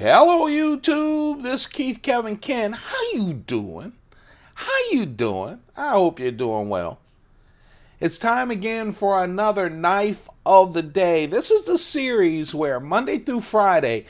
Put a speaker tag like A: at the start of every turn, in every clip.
A: Hello YouTube, this is Keith Kevin Ken. How you doing? I hope you're doing well. It's time again for another knife of the day. This is the series where Monday through Friday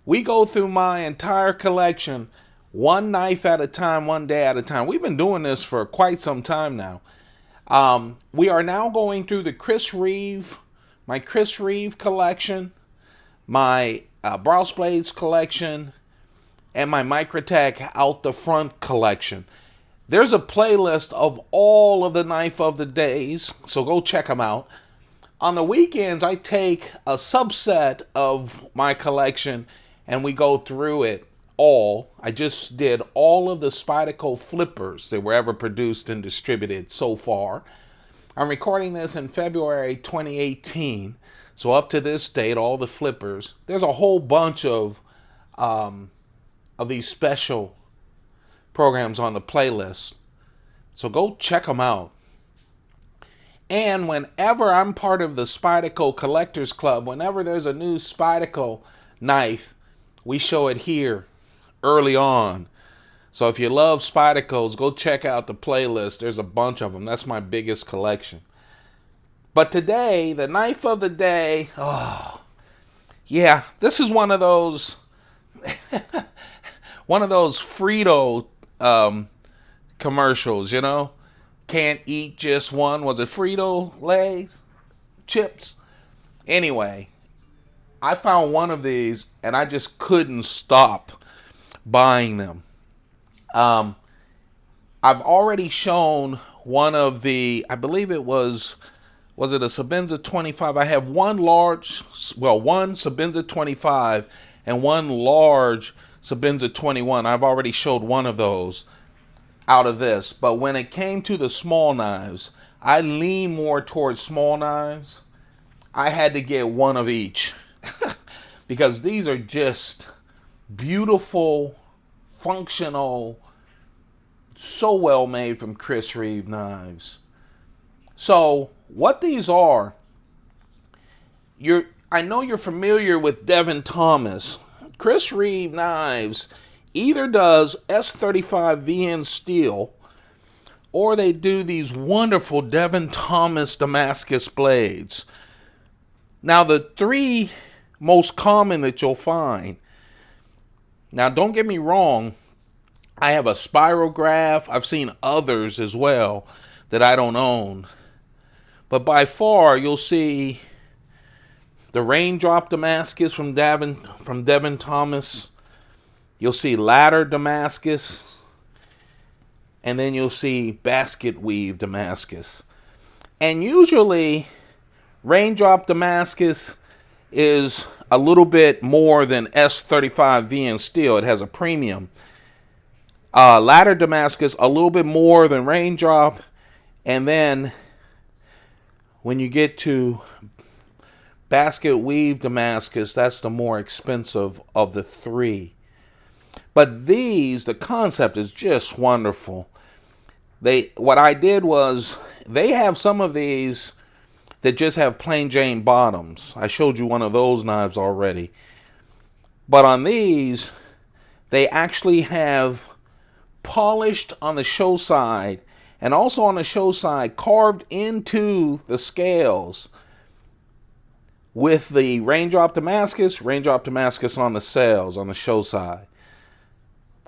A: we go through my entire collection, one knife at a time, one day at a time. We've been doing this for quite some time now. We are now going through the my Chris Reeve collection, my Browse Blades collection, and my Microtech Out the Front collection. There's a playlist of all of the knife of the days, so go check them out. On the weekends, I take a subset of my collection and we go through it all. I just did all of the Spyderco flippers that were ever produced and distributed so far. I'm recording this in February 2018. So up to this date, all the flippers. There's a whole bunch of these special programs on the playlist. So go check them out. And whenever I'm part of the Spyderco Collectors Club, whenever there's a new Spyderco knife, we show it here early on. So if you love Spydercos, go check out the playlist. There's a bunch of them. That's my biggest collection. But today, the knife of the day, this is one of those Frito commercials, you know? Can't eat just one. Was it Frito Lay's chips? Anyway, I found one of these and I just couldn't stop buying them. I've already shown one of the, I believe it was it a Sebenza 25? I have one Sebenza 25 and one large Sebenza 21. I've already showed one of those out of this. But when it came to the small knives, I lean more towards small knives. I had to get one of each because these are just beautiful, functional, so well made from Chris Reeve knives. So what these are, I know you're familiar with Devin Thomas. Chris Reeve knives either does S35 VN steel or they do these wonderful Devin Thomas Damascus blades. Now the three most common that you'll find, now don't get me wrong, I have a Spirograph. I've seen others as well that I don't own. But by far, you'll see the Raindrop Damascus from Devin Thomas. You'll see Ladder Damascus. And then you'll see Basketweave Damascus. And usually, Raindrop Damascus is a little bit more than S35 VN steel. It has a premium. Ladder Damascus, a little bit more than Raindrop. And then when you get to Basketweave Damascus, that's the more expensive of the three. But these, the concept is just wonderful. What I did was, they have some of these that just have plain Jane bottoms. I showed you one of those knives already. But on these, they actually have polished on the show side, and also on the show side, carved into the scales with the Raindrop Damascus on the scales on the show side.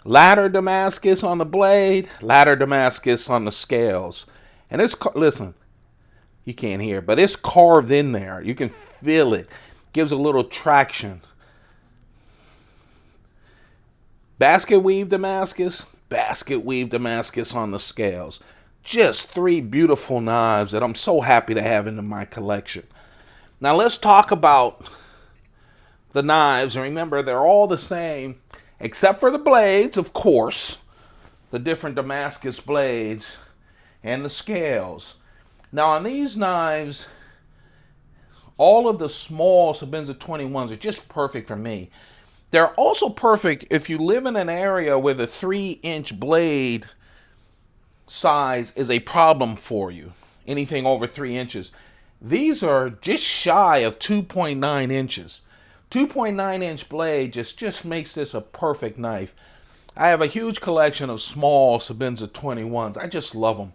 A: Ladder Damascus on the blade, Ladder Damascus on the scales. And it's, listen, you can't hear, but it's carved in there. You can feel it. Gives a little traction. Basketweave Damascus on the scales. Just three beautiful knives that I'm so happy to have in my collection. Now let's talk about the knives. And remember, they're all the same, except for the blades, of course. The different Damascus blades and the scales. Now on these knives, all of the small Sebenza 21s are just perfect for me. They're also perfect if you live in an area where the 3-inch blade size is a problem for you. Anything over 3 inches. These are just shy of 2.9 inches. 2.9-inch blade just makes this a perfect knife. I have a huge collection of small Sebenza 21s. I just love them.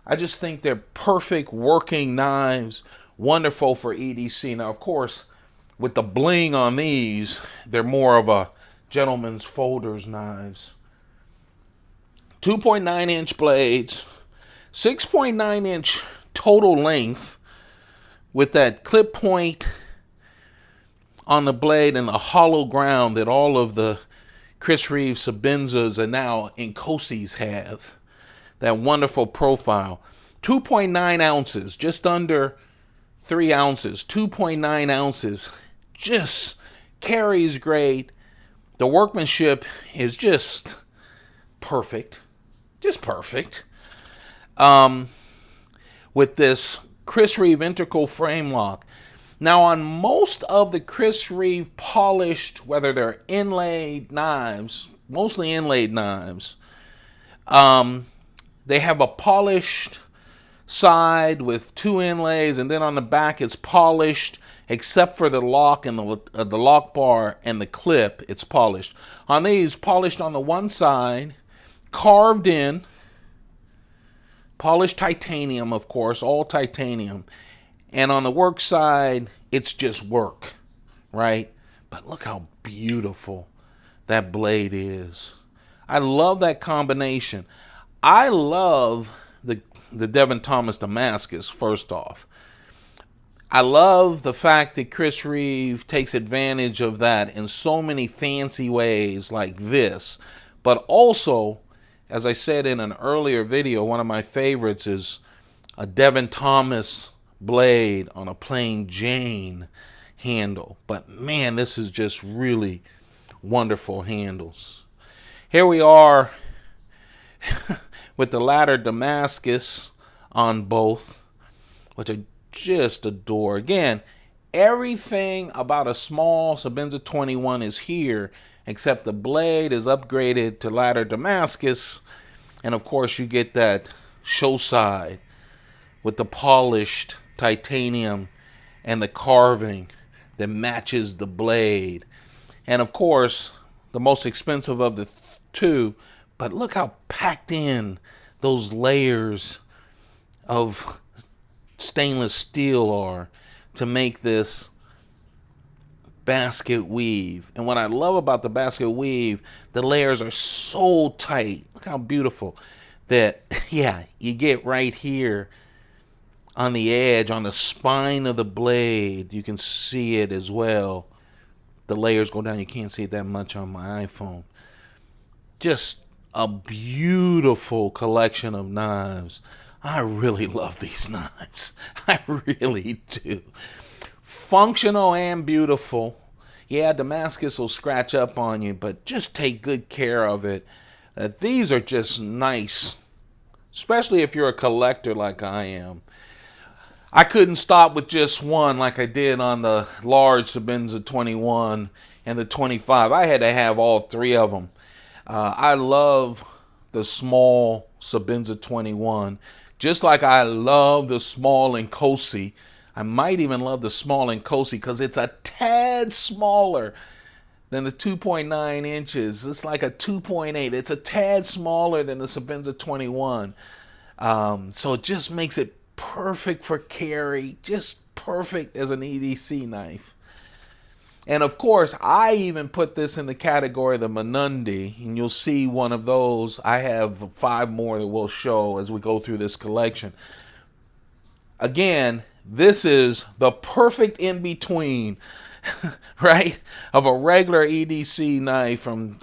A: I just think they're perfect working knives, wonderful for EDC. Now, of course, with the bling on these, they're more of a gentleman's folders knives. 2.9-inch blades, 6.9-inch total length with that clip point on the blade and the hollow ground that all of the Chris Reeve Sebenzas and now Incosis have. That wonderful profile. 2.9 ounces, just under 3 ounces. 2.9 ounces, just carries great. The workmanship is just perfect. Just perfect. With this Chris Reeve integral frame lock. Now, on most of the Chris Reeve polished, whether they're inlaid knives, mostly inlaid knives, they have a polished side with 2 inlays, and then on the back it's polished, except for the lock and the lock bar and the clip, it's polished. On these, polished on the one side, carved in, polished titanium, of course, all titanium. And on the work side, it's just work, right? But look how beautiful that blade is. I love that combination. I love the Devin Thomas Damascus, first off. I love the fact that Chris Reeve takes advantage of that in so many fancy ways like this. But also, as I said in an earlier video, one of my favorites is a Devin Thomas blade on a plain Jane handle. But man, this is just really wonderful handles. Here we are with the ladder Damascus on both, which I just adore. Again, everything about a small Sebenza 21 is here, except the blade is upgraded to ladder Damascus, and of course you get that show side with the polished titanium and the carving that matches the blade. And of course, the most expensive of the two, but look how packed in those layers of stainless steel are to make this basket weave. And what I love about the basket weave, the layers are so tight. Look how beautiful that, yeah, you get right here on the edge, on the spine of the blade. You can see it as well. The layers go down. You can't see it that much on my iPhone. Just a beautiful collection of knives. I really love these knives. I really do. Functional and beautiful. Yeah, Damascus will scratch up on you, but just take good care of it. These are just nice, especially if you're a collector like I am. I couldn't stop with just one like I did on the large Sebenza 21 and the 25. I had to have all three of them. I love the small Sebenza 21, just like I love the small Incosi. I might even love the small Incosi because it's a tad smaller than the 2.9 inches. It's like a 2.8. It's a tad smaller than the Sebenza 21. So it just makes it perfect for carry, just perfect as an EDC knife. And of course, I even put this in the category of the Menundi, and you'll see one of those. I have 5 more that we'll show as we go through this collection. Again, this is the perfect in-between, right, of a regular EDC knife from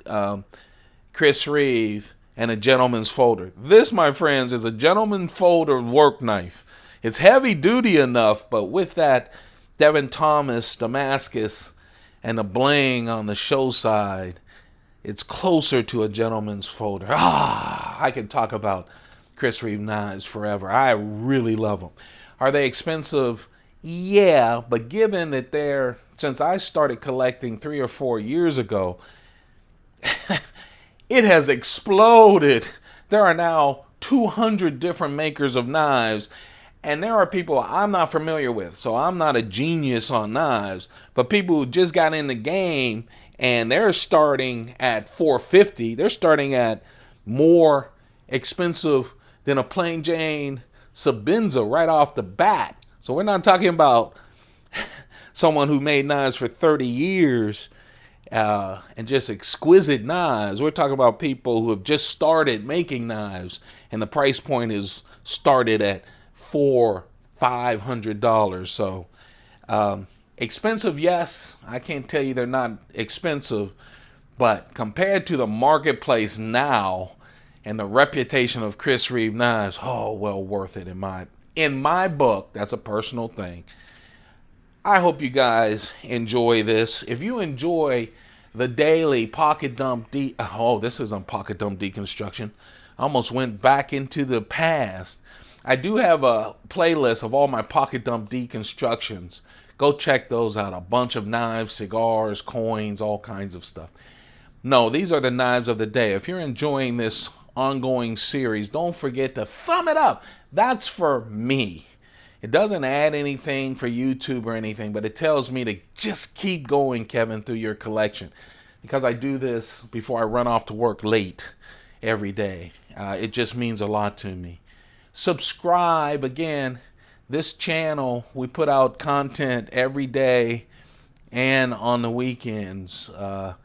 A: Chris Reeve and a gentleman's folder. This, my friends, is a gentleman's folder work knife. It's heavy duty enough, but with that Devin Thomas Damascus and the bling on the show side, it's closer to a gentleman's folder. I could talk about Chris Reeve knives forever. I really love them. Are they expensive? Yeah, but given that they're, since I started collecting 3 or 4 years ago, it has exploded. There are now 200 different makers of knives, And there are people I'm not familiar with, so I'm not a genius on knives, but people who just got in the game and they're starting at $450, they're starting at more expensive than a plain Jane Sebenza right off the bat. So we're not talking about someone who made knives for 30 years and just exquisite knives. We're talking about people who have just started making knives, and the price point is started at $400-500. So expensive, yes. I can't tell you they're not expensive, but compared to the marketplace now and the reputation of Chris Reeve knives, oh, well worth it in my book. That's a personal thing. I hope you guys enjoy this. If you enjoy the daily pocket dump this isn't pocket dump deconstruction. I almost went back into the past. I do have a playlist of all my pocket dump deconstructions. Go check those out. A bunch of knives, cigars, coins, all kinds of stuff. No, these are the knives of the day. If you're enjoying this ongoing series, don't forget to thumb it up. That's for me. It doesn't add anything for YouTube or anything, but it tells me to just keep going, Kevin, through your collection. Because I do this before I run off to work late every day. It just means a lot to me. Subscribe. Again, this channel, we put out content every day and on the weekends. A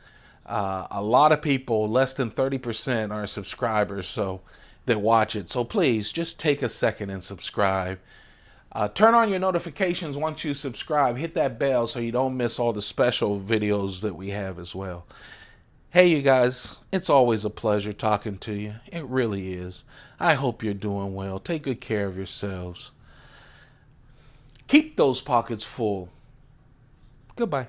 A: lot of people, less than 30%, are subscribers, so that watch it. So please, just take a second and subscribe. Turn on your notifications once you subscribe. Hit that bell so you don't miss all the special videos that we have as well. Hey, you guys, it's always a pleasure talking to you. It really is. I hope you're doing well. Take good care of yourselves. Keep those pockets full. Goodbye.